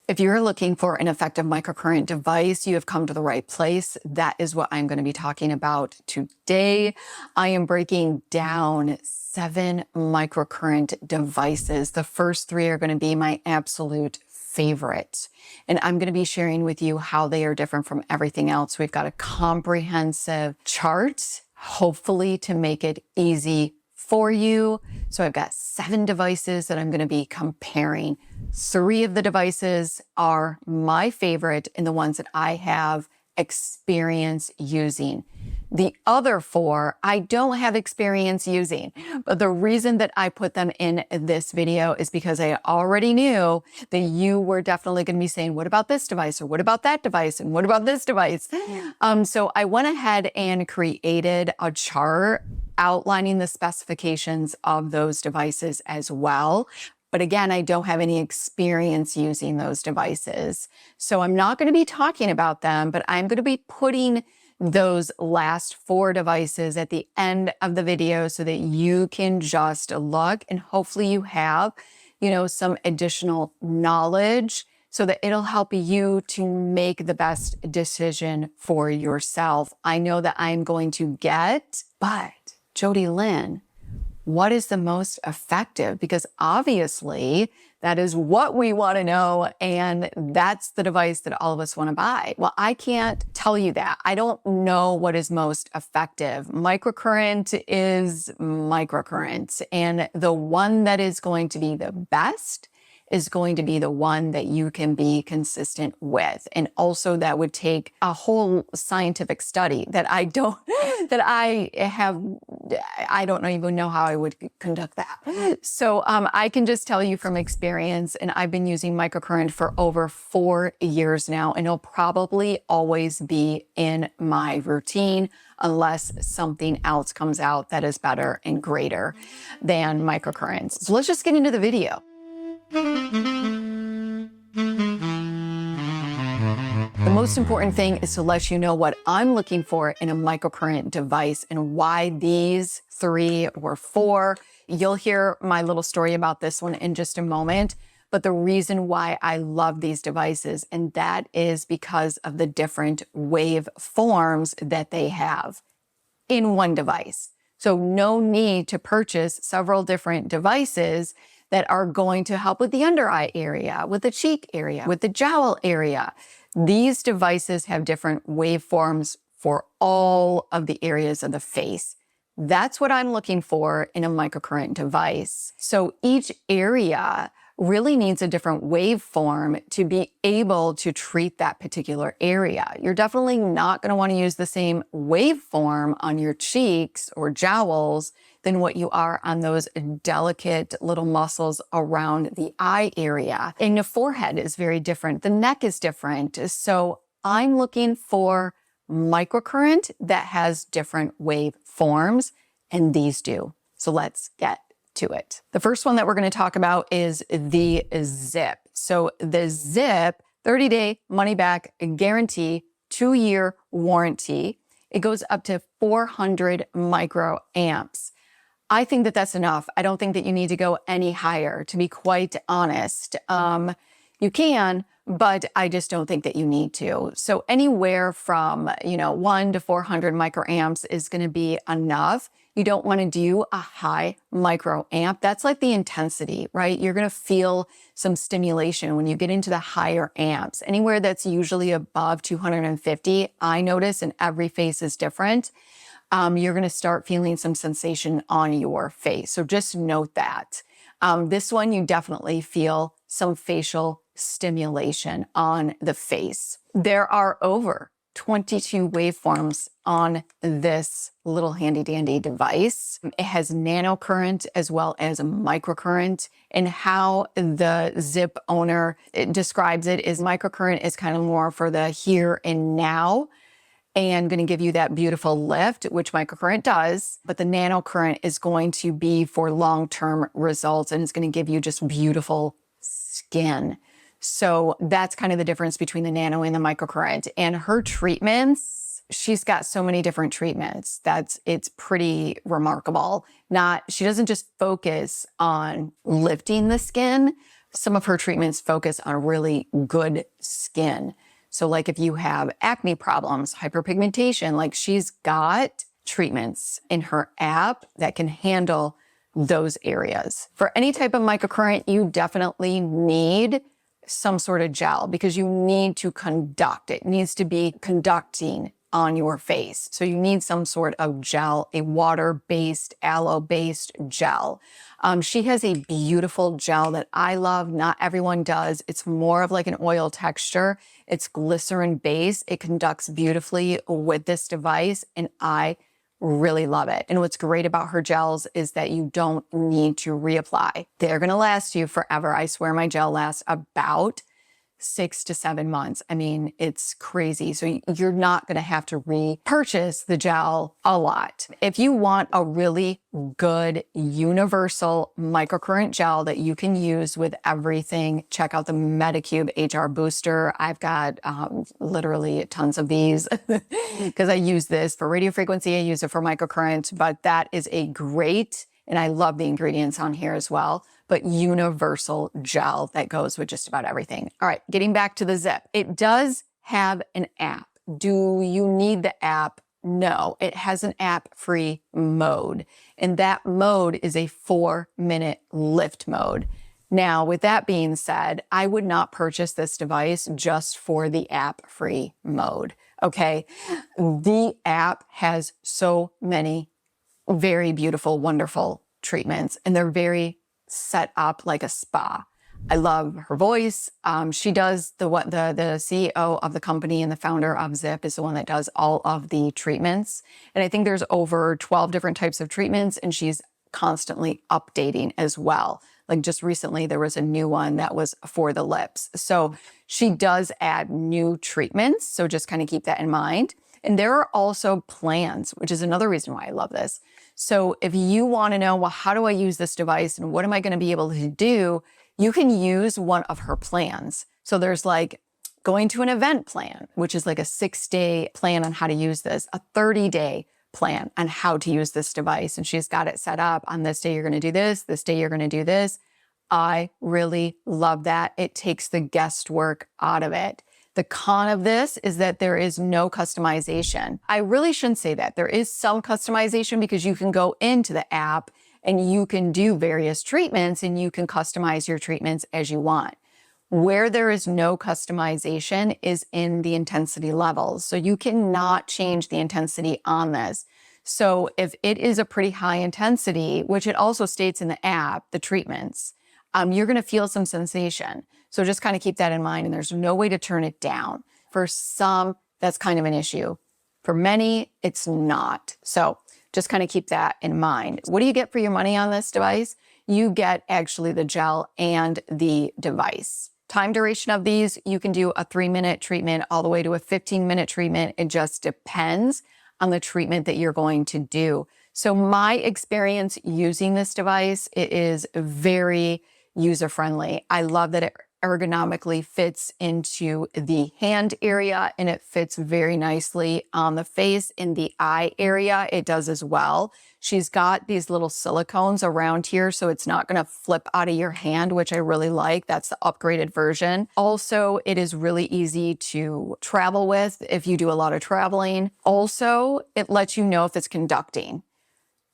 If you're looking for an effective microcurrent device, you have come to the right place. That is what I'm going to be talking about today. I am breaking down 7 microcurrent devices. The first 3 are going to be my absolute favorite. And I'm going to be sharing with you how they are different from everything else. We've got a comprehensive chart, hopefully to make it easy for you. So I've got 7 devices that I'm going to be comparing. 3 of the devices are my favorite and the ones that I have experience using. The other 4, I don't have experience using, but the reason that I put them in this video is because I already knew that you were definitely going to be saying, what about this device? Or what about that device? And what about this device? So I went ahead and created a chart outlining the specifications of those devices as well. But again, I don't have any experience using those devices. So I'm not going to be talking about them, but I'm going to be putting those last 4 devices at the end of the video so that you can just look and hopefully you have, some additional knowledge so that it'll help you to make the best decision for yourself. I know that I'm going to get, but Jodylynn, what is the most effective? Because obviously that is what we want to know. And that's the device that all of us want to buy. Well, I can't tell you that. I don't know what is most effective. Microcurrent is microcurrent. And the one that is going to be the best is going to be the one that you can be consistent with. And also that would take a whole scientific study that I don't even know how I would conduct that. So I can just tell you from experience, and I've been using microcurrent for over 4 years now, and it'll probably always be in my routine unless something else comes out that is better and greater than microcurrents. So let's just get into the video. The most important thing is to let you know what I'm looking for in a microcurrent device and why these 3 or 4. You'll hear my little story about this one in just a moment, but the reason why I love these devices, and that is because of the different wave forms that they have in one device. So no need to purchase several different devices that are going to help with the under eye area, with the cheek area, with the jowl area. These devices have different waveforms for all of the areas of the face. That's what I'm looking for in a microcurrent device. So each area really needs a different waveform to be able to treat that particular area. You're definitely not going to want to use the same waveform on your cheeks or jowls than what you are on those delicate little muscles around the eye area. And the forehead is very different. The neck is different. So I'm looking for microcurrent that has different wave forms, and these do. So let's get to it. The first one that we're going to talk about is the Ziip. So the Ziip 30-day money-back guarantee, 2-year warranty. It goes up to 400 microamps. I think that that's enough. I don't think that you need to go any higher, to be quite honest. You can, but I just don't think that you need to. So anywhere from, 1 to 400 microamps is going to be enough. You don't want to do a high microamp. That's like the intensity, right? You're going to feel some stimulation when you get into the higher amps. Anywhere that's usually above 250, I notice, and every face is different, you're going to start feeling some sensation on your face. So just note that. This one, you definitely feel some facial stimulation on the face. There are over 22 waveforms on this little handy dandy device. It has nanocurrent as well as microcurrent, and how the Ziip owner describes it is microcurrent is kind of more for the here and now, and going to give you that beautiful lift, which microcurrent does. But the nanocurrent is going to be for long-term results, and it's going to give you just beautiful skin. So that's kind of the difference between the nano and the microcurrent. And her treatments, she's got so many different treatments. It's pretty remarkable. She doesn't just focus on lifting the skin, Some of her treatments focus on really good skin. So like if you have acne problems, hyperpigmentation, like she's got treatments in her app that can handle those areas. For any type of microcurrent, you definitely need some sort of gel because you need to conduct. It needs to be conducting on your face. So you need some sort of gel, a water-based, aloe-based gel. She has a beautiful gel that I love. Not everyone does. It's more of like an oil texture. It's glycerin-based. It conducts beautifully with this device, and I really love it. And what's great about her gels is that you don't need to reapply. They're going to last you forever. I swear my gel lasts about 6 to 7 months. I mean, it's crazy. So you're not going to have to repurchase the gel a lot. If you want a really good universal microcurrent gel that you can use with everything, check out the Medicube HR Booster. I've got literally tons of these because I use this for radio frequency. I use it for microcurrent, but that is a great, and I love the ingredients on here as well, but universal gel that goes with just about everything. All right, getting back to the Ziip. It does have an app. Do you need the app? No, it has an app-free mode. And that mode is a 4-minute lift mode. Now, with that being said, I would not purchase this device just for the app-free mode, okay? The app has so many very beautiful, wonderful treatments, and they're very set up like a spa. I love her voice. She does the CEO of the company and the founder of Ziip is the one that does all of the treatments. And I think there's over 12 different types of treatments, and she's constantly updating as well. Like just recently, there was a new one that was for the lips. So she does add new treatments. So just kind of keep that in mind. And there are also plans, which is another reason why I love this. So if you want to know, well, how do I use this device and what am I going to be able to do? You can use one of her plans. So there's like going to an event plan, which is like a 6-day plan on how to use this, a 30-day plan on how to use this device. And she's got it set up on this day, you're going to do this day, you're going to do this. I really love that. It takes the guesswork out of it. The con of this is that there is no customization. I really shouldn't say that. There is some customization because you can go into the app and you can do various treatments and you can customize your treatments as you want. Where there is no customization is in the intensity levels. So you cannot change the intensity on this. So if it is a pretty high intensity, which it also states in the app, the treatments, you're going to feel some sensation. So just kind of keep that in mind, and there's no way to turn it down. For some, that's kind of an issue. For many, it's not. So just kind of keep that in mind. What do you get for your money on this device? You get actually the gel and the device. Time duration of these, you can do a 3-minute treatment all the way to a 15-minute treatment. It just depends on the treatment that you're going to do. So my experience using this device, it is very user-friendly. I love that it ergonomically fits into the hand area and it fits very nicely on the face. In the eye area, it does as well. She's got these little silicones around here, so it's not going to flip out of your hand, which I really like. That's the upgraded version. Also, it is really easy to travel with if you do a lot of traveling. Also, it lets you know if it's conducting.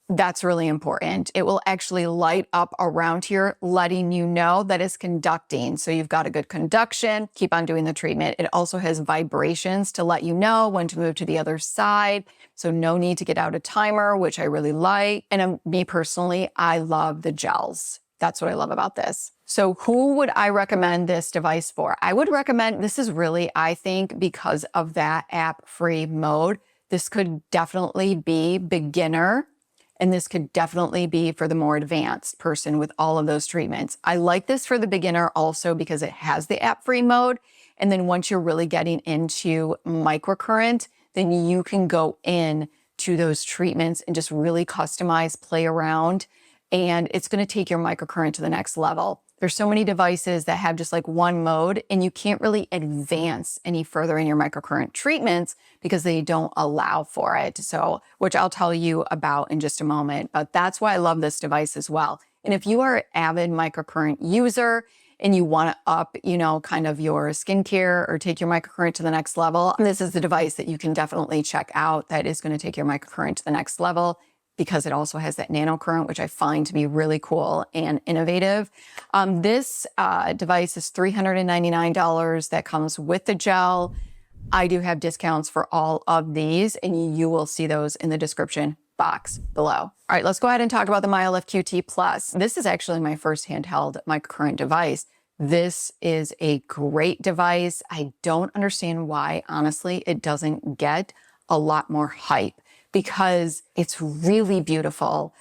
That's really important. It will actually light up around here, letting you know that it's conducting. So you've got a good conduction, keep on doing the treatment. It also has vibrations to let you know when to move to the other side. So no need to get out a timer, which I really like. And me personally, I love the gels. That's what I love about this. So who would I recommend this device for? I would recommend, this is really, I think, because of that app-free mode, this could definitely be beginner. And this could definitely be for the more advanced person with all of those treatments. I like this for the beginner also because it has the app-free mode. And then once you're really getting into microcurrent, then you can go in to those treatments and just really customize, play around, and it's going to take your microcurrent to the next level. There's so many devices that have just like one mode and you can't really advance any further in your microcurrent treatments because they don't allow for it. So, which I'll tell you about in just a moment, but that's why I love this device as well. And if you are an avid microcurrent user and you want to up, you know, kind of your skincare or take your microcurrent to the next level, this is the device that you can definitely check out that is going to take your microcurrent to the next level, because it also has that nanocurrent, which I find to be really cool and innovative. This device is $399. That comes with the gel. I do have discounts for all of these, and you will see those in the description box below. All right, let's go ahead and talk about the Myolift QT Plus. This is actually my first handheld microcurrent device. This is a great device. I don't understand why, honestly, it doesn't get a lot more hype, because it's really beautiful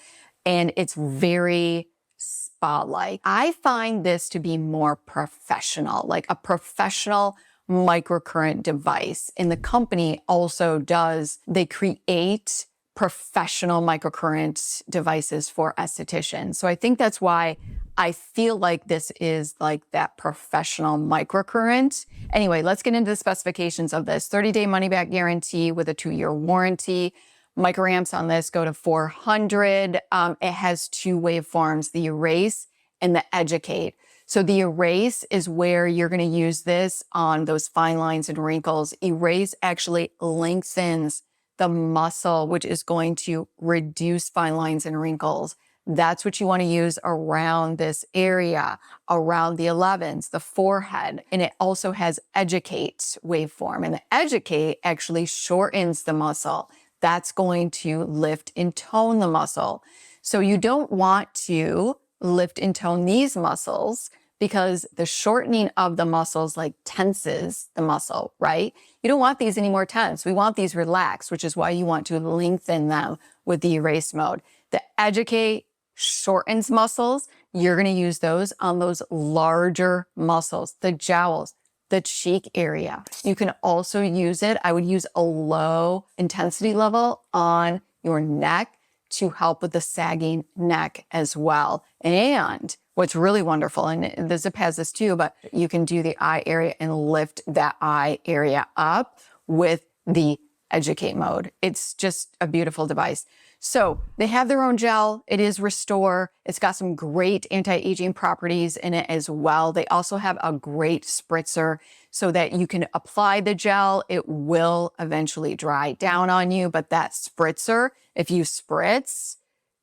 and it's very spa-like. I find this to be more professional, like a professional microcurrent device. And the company also does, they create professional microcurrent devices for estheticians. So I think that's why I feel like this is like that professional microcurrent. Anyway, let's get into the specifications of this. 30-day money-back guarantee with a 2-year warranty. Microamps on this go to 400. It has 2 waveforms, the erase and the educate. So the erase is where you're going to use this on those fine lines and wrinkles. Erase actually lengthens the muscle, which is going to reduce fine lines and wrinkles. That's what you want to use around this area, around the 11s, the forehead. And it also has educate waveform. And the educate actually shortens the muscle. That's going to lift and tone the muscle. So you don't want to lift and tone these muscles, because the shortening of the muscles like tenses the muscle, right? You don't want these any more tense. We want these relaxed, which is why you want to lengthen them with the erase mode. The educate shortens muscles. You're going to use those on those larger muscles, the jowls, the cheek area. You can also use it, I would use a low intensity level on your neck to help with the sagging neck as well. And what's really wonderful, and the Ziip has this too, but you can do the eye area and lift that eye area up with the educate mode. It's just a beautiful device. So they have their own gel. It is Restore. It's got some great anti-aging properties in it as well. They also have a great spritzer so that you can apply the gel. It will eventually dry down on you, but that spritzer, if you spritz,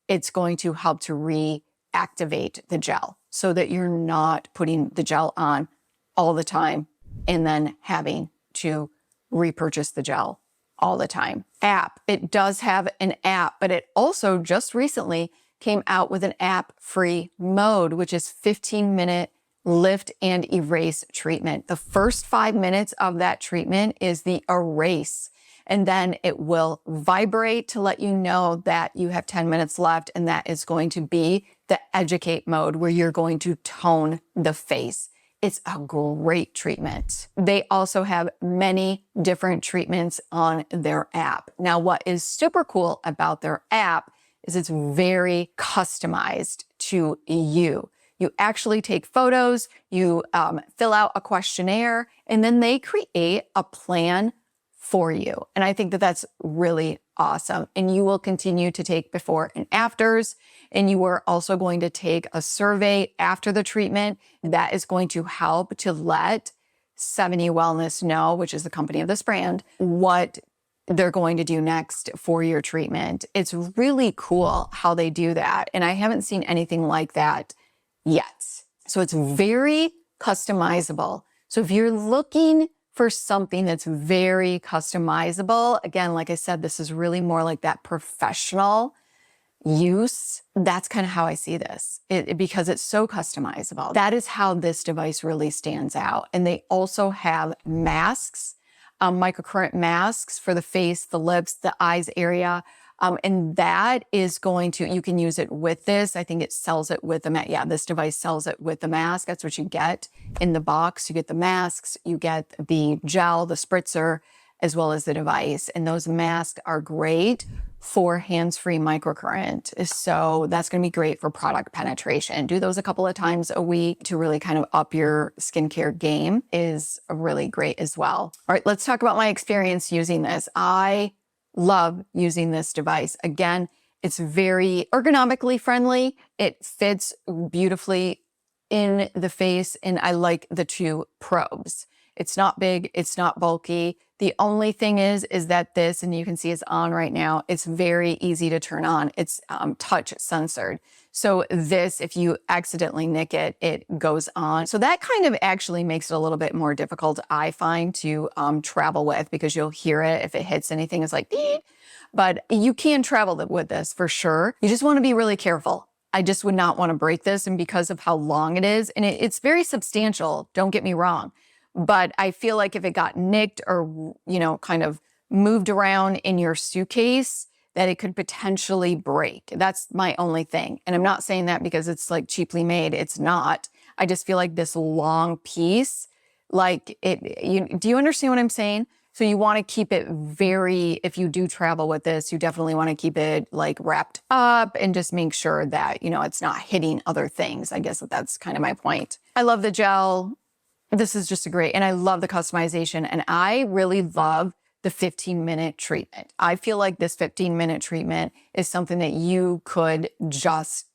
it's going to help to reactivate the gel so that you're not putting the gel on all the time and then having to repurchase the gel all the time. App. It does have an app, but it also just recently came out with an app-free mode, which is 15-minute lift and erase treatment. The first 5 minutes of that treatment is the erase, and then it will vibrate to let you know that you have 10 minutes left, and that is going to be the educate mode, where you're going to tone the face. It's a great treatment. They also have many different treatments on their app. Now, what is super cool about their app is it's very customized to you. You actually take photos, you fill out a questionnaire, and then they create a plan for you. And I think that that's really awesome. And you will continue to take before and afters. And you are also going to take a survey after the treatment that is going to help to let 70 Wellness know, which is the company of this brand, what they're going to do next for your treatment. It's really cool how they do that. And I haven't seen anything like that yet. So it's very customizable. So if you're looking for something that's very customizable, again, like I said, this is really more like that professional use. That's kind of how I see this, because it's so customizable. That is how this device really stands out. And they also have masks, microcurrent masks for the face, the lips, the eyes area. And that is going to, you can use it with this. I think it sells it with the mask. Yeah, this device sells it with the mask. That's what you get in the box. You get the masks, you get the gel, the spritzer, as well as the device. And those masks are great for hands-free microcurrent. So that's going to be great for product penetration. Do those a couple of times a week to really kind of up your skincare game is really great as well. All right, let's talk about my experience using this. I love using this device. Again, it's very ergonomically friendly. It fits beautifully in the face, and I like the 2 probes. It's not big, it's not bulky. The only thing is that this, and you can see it's on right now, it's very easy to turn on. It's touch censored. So this, if you accidentally nick it, it goes on. So that kind of actually makes it a little bit more difficult, I find, to travel with, because you'll hear it if it hits anything. It's like, beep. But you can travel with this for sure. You just want to be really careful. I just would not want to break this, and because of how long it is, and it's very substantial, don't get me wrong. But I feel like if it got nicked or, you know, kind of moved around in your suitcase, that it could potentially break. That's my only thing. And I'm not saying that because it's like cheaply made. It's not. I just feel like this long piece, like do you understand what I'm saying? So you want to keep it very, if you do travel with this, you definitely want to keep it like wrapped up and just make sure that, you know, it's not hitting other things. I guess that's kind of my point. I love the gel. This is just and I love the customization, and I really love the 15-minute treatment. I feel like this 15-minute treatment is something that you could just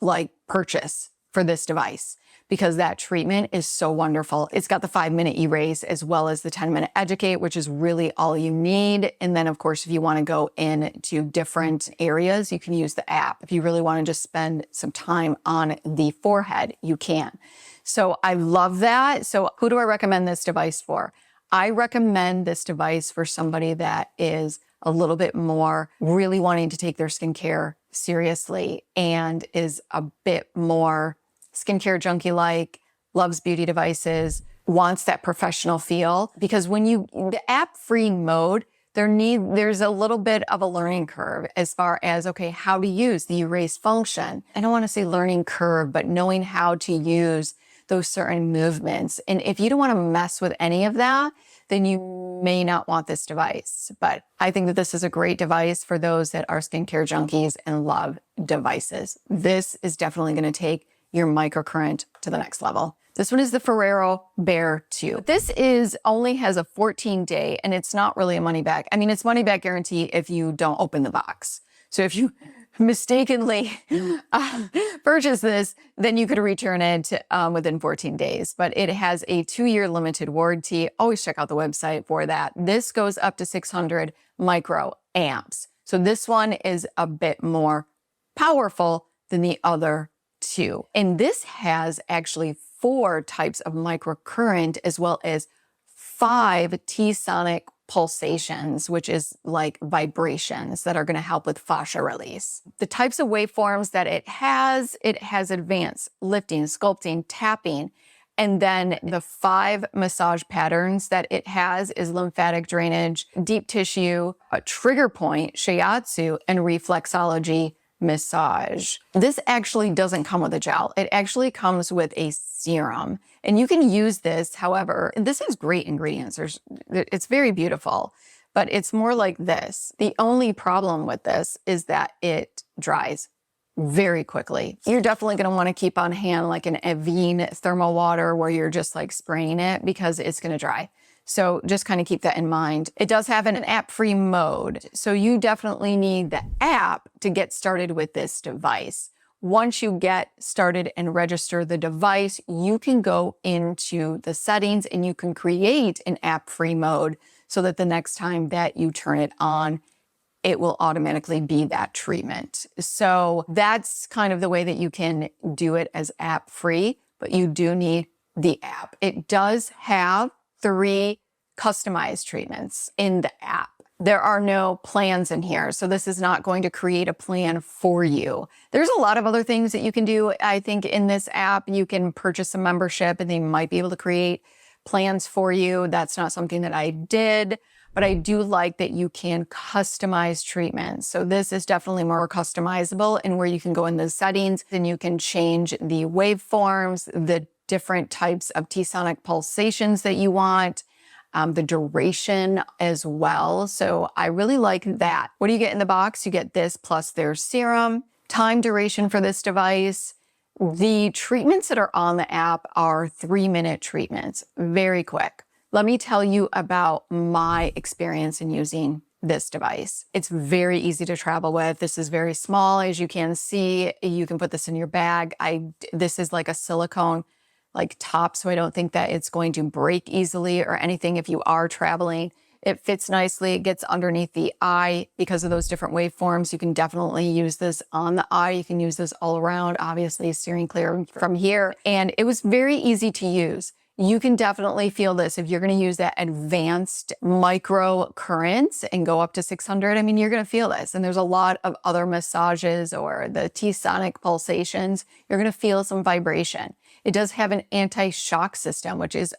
like purchase for this device, because that treatment is so wonderful. It's got the 5-minute erase as well as the 10-minute educate, which is really all you need. And then of course, if you want to go into different areas, you can use the app. If you really want to just spend some time on the forehead, you can. So I love that. So who do I recommend this device for? I recommend this device for somebody that is a little bit more really wanting to take their skincare seriously and is a bit more skincare junkie-like, loves beauty devices, wants that professional feel. Because when the app-free mode, there's a little bit of a learning curve as far as, okay, how to use the erase function. I don't want to say learning curve, but knowing how to use those certain movements. And if you don't want to mess with any of that, then you may not want this device. But I think that this is a great device for those that are skincare junkies and love devices. This is definitely going to take your microcurrent to the next level. This one is the Foreo Bear 2. This only has a 14-day, and it's not really a money back. I mean, it's money back guarantee if you don't open the box. So if you mistakenly purchase this, then you could return it within 14 days. But it has a 2-year limited warranty. Always check out the website for that. This goes up to 600 microamps. So this one is a bit more powerful than the other 2. And this has actually 4 types of microcurrent as well as 5 T-sonic pulsations, which is like vibrations that are going to help with fascia release. The types of waveforms that it has advanced lifting, sculpting, tapping, and then the 5 massage patterns that it has is lymphatic drainage, deep tissue, a trigger point, shiatsu, and reflexology massage. This actually doesn't come with a gel. It actually comes with a serum. And you can use this, however, and this has great ingredients. It's very beautiful, but it's more like this. The only problem with this is that it dries very quickly. You're definitely going to want to keep on hand like an Avene thermal water where you're just like spraying it, because it's going to dry. So just kind of keep that in mind. It does have an app-free mode. So you definitely need the app to get started with this device. Once you get started and register the device, you can go into the settings and you can create an app-free mode so that the next time that you turn it on, it will automatically be that treatment. So that's kind of the way that you can do it as app-free, but you do need the app. It does have 3 customized treatments in the app. There are no plans in here, so this is not going to create a plan for you. There's a lot of other things that you can do. I think in this app, you can purchase a membership and they might be able to create plans for you. That's not something that I did, but I do like that you can customize treatments. So this is definitely more customizable, and where you can go in the settings and you can change the waveforms, the different types of T-sonic pulsations that you want, the duration as well. So I really like that. What do you get in the box? You get this plus their serum, time duration for this device. The treatments that are on the app are 3-minute treatments, very quick. Let me tell you about my experience in using this device. It's very easy to travel with. This is very small, as you can see. You can put this in your bag. This is like a silicone top, so I don't think that it's going to break easily or anything if you are traveling. It fits nicely. It gets underneath the eye because of those different waveforms. You can definitely use this on the eye. You can use this all around, obviously steering clear from here. And it was very easy to use. You can definitely feel this if you're going to use that advanced microcurrent and go up to 600. I mean, you're going to feel this. And there's a lot of other massages or the T-sonic pulsations. You're going to feel some vibration. It does have an anti-shock system, which is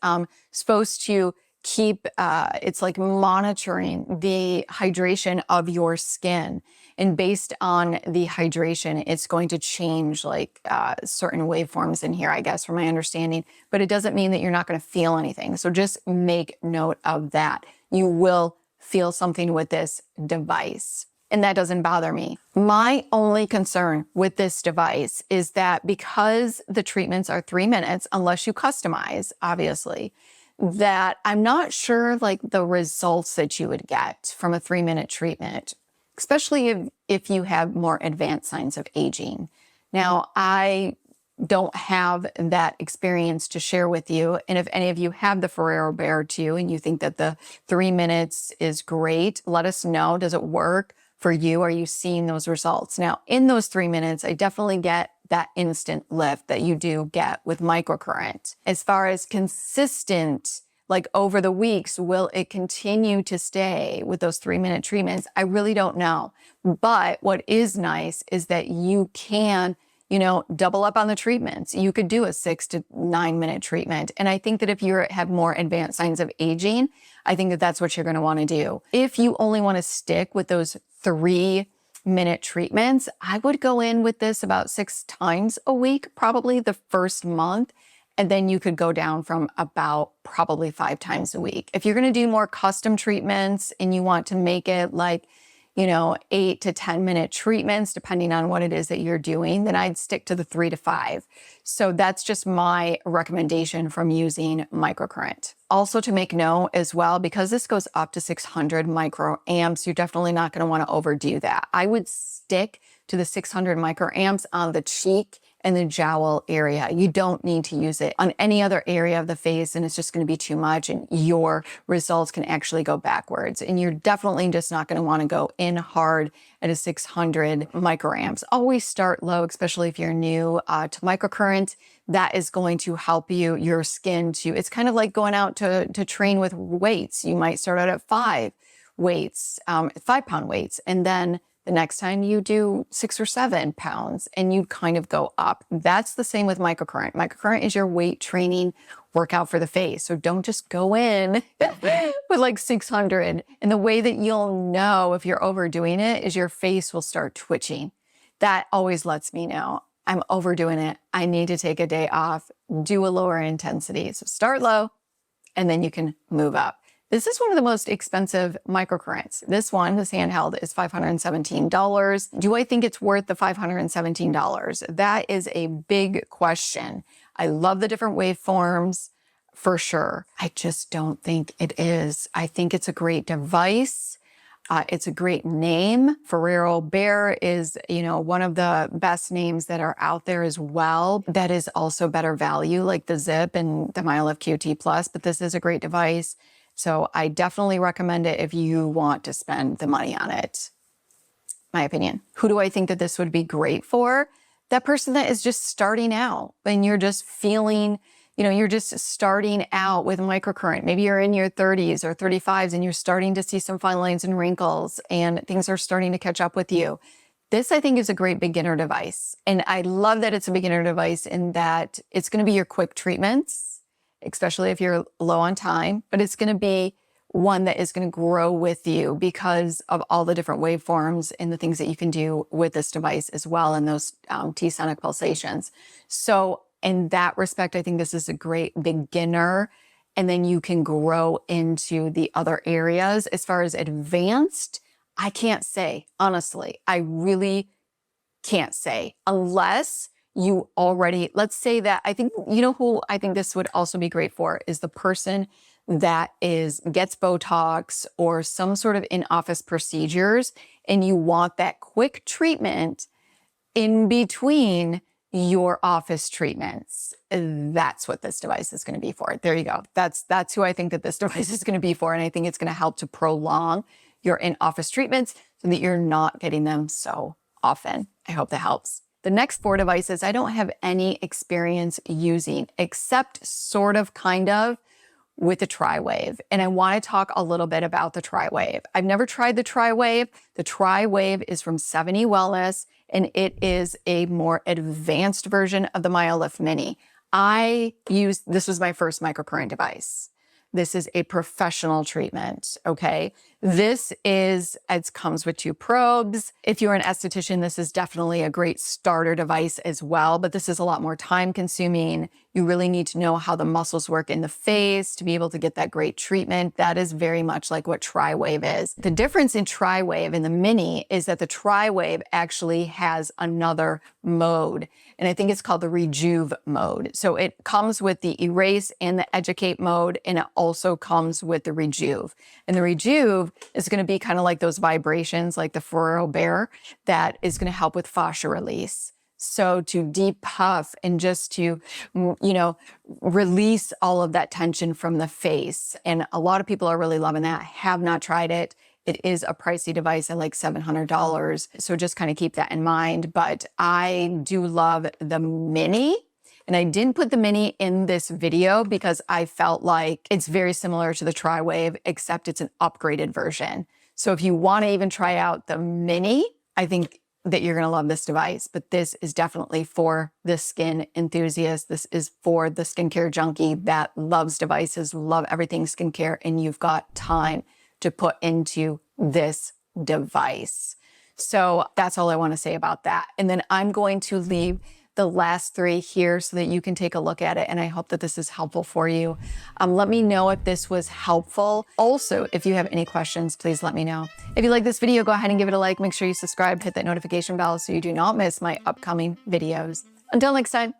supposed to keep, it's like monitoring the hydration of your skin. And based on the hydration, it's going to change certain waveforms in here, I guess, from my understanding. But it doesn't mean that you're not going to feel anything. So just make note of that. You will feel something with this device. And that doesn't bother me. My only concern with this device is that because the treatments are 3 minutes, unless you customize, obviously, that I'm not sure the results that you would get from a 3-minute treatment, especially if you have more advanced signs of aging. Now, I don't have that experience to share with you. And if any of you have the Foreo Bear too, and you think that the 3 minutes is great, let us know. Does it work for you? Are you seeing those results? Now, in those 3 minutes, I definitely get that instant lift that you do get with microcurrent. As far as consistent, over the weeks, will it continue to stay with those 3-minute treatments? I really don't know. But what is nice is that you can, double up on the treatments. You could do a 6 to 9 minute treatment. And I think that if you have more advanced signs of aging, I think that that's what you're going to want to do. If you only want to stick with those 3-minute treatments, I would go in with this about 6 times a week, probably the first month. And then you could go down from about probably 5 times a week. If you're going to do more custom treatments and you want to make it 8 to 10 minute treatments, depending on what it is that you're doing, then I'd stick to the 3 to 5. So that's just my recommendation from using microcurrent. Also to make note as well, because this goes up to 600 microamps, you're definitely not going to want to overdo that. I would stick to the 600 microamps on the cheek and the jowl area. You don't need to use it on any other area of the face, and it's just going to be too much, and your results can actually go backwards. And you're definitely just not going to want to go in hard at a 600 microamps. Always start low, especially if you're new to microcurrent. That is going to help your skin to, it's kind of like going out to train with weights. You might start out at 5 weights, 5-pound weights, and then the next time you do 6 or 7 pounds, and you kind of go up. That's the same with microcurrent. Microcurrent is your weight training workout for the face. So don't just go in with 600. And the way that you'll know if you're overdoing it is your face will start twitching. That always lets me know I'm overdoing it. I need to take a day off, do a lower intensity. So start low, and then you can move up. This is one of the most expensive microcurrents. This handheld, is $517. Do I think it's worth the $517? That is a big question. I love the different waveforms for sure. I just don't think it is. I think it's a great device. It's a great name. Foreo Bear is, one of the best names that are out there as well. That is also better value, like the Ziip and the Myolift QT Plus, but this is a great device. So I definitely recommend it if you want to spend the money on it. My opinion. Who do I think that this would be great for? That person that is just starting out and you're just feeling, you're just starting out with microcurrent. Maybe you're in your 30s or 35s and you're starting to see some fine lines and wrinkles and things are starting to catch up with you. This, I think, is a great beginner device. And I love that it's a beginner device in that it's going to be your quick treatments, especially if you're low on time, but it's going to be one that is going to grow with you because of all the different waveforms and the things that you can do with this device as well, and those T-sonic pulsations. So in that respect, I think this is a great beginner, and then you can grow into the other areas. As far as advanced, I can't say, honestly. I really can't say, unless you already, let's say that, I think, who I think this would also be great for is the person that gets Botox or some sort of in-office procedures, and you want that quick treatment in between your office treatments, that's what this device is going to be for. There you go. That's who I think that this device is going to be for. And I think it's going to help to prolong your in-office treatments so that you're not getting them so often. I hope that helps. The next 4 devices, I don't have any experience using, except sort of, kind of, with the Triwave. And I want to talk a little bit about the Triwave. I've never tried the Triwave. The Triwave is from 70 Wellness, and it is a more advanced version of the Myolift Mini. This was my first microcurrent device. This is a professional treatment, okay? It comes with 2 probes. If you're an esthetician, this is definitely a great starter device as well, but this is a lot more time consuming. You really need to know how the muscles work in the face to be able to get that great treatment. That is very much like what Triwave is. The difference in Triwave and the Mini is that the Triwave actually has another mode, and I think it's called the Rejuve mode. So it comes with the Erase and the Educate mode, and it also comes with the Rejuve. And the Rejuve is going to be kind of like those vibrations, like the Foreo Bear, that is going to help with fascia release. So to depuff and just to, release all of that tension from the face. And a lot of people are really loving that. I have not tried it. It is a pricey device at like $700. So just kind of keep that in mind. But I do love the Mini. And I didn't put the Mini in this video because I felt like it's very similar to the Triwave, except it's an upgraded version. So if you want to even try out the Mini, I think that you're going to love this device. But this is definitely for the skin enthusiast. This is for the skincare junkie that loves devices, love everything skincare, and you've got time to put into this device. So that's all I want to say about that. And then I'm going to leave the last 3 here so that you can take a look at it. And I hope that this is helpful for you. Let me know if this was helpful. Also, if you have any questions, please let me know. If you like this video, go ahead and give it a like. Make sure you subscribe, hit that notification bell so you do not miss my upcoming videos. Until next time.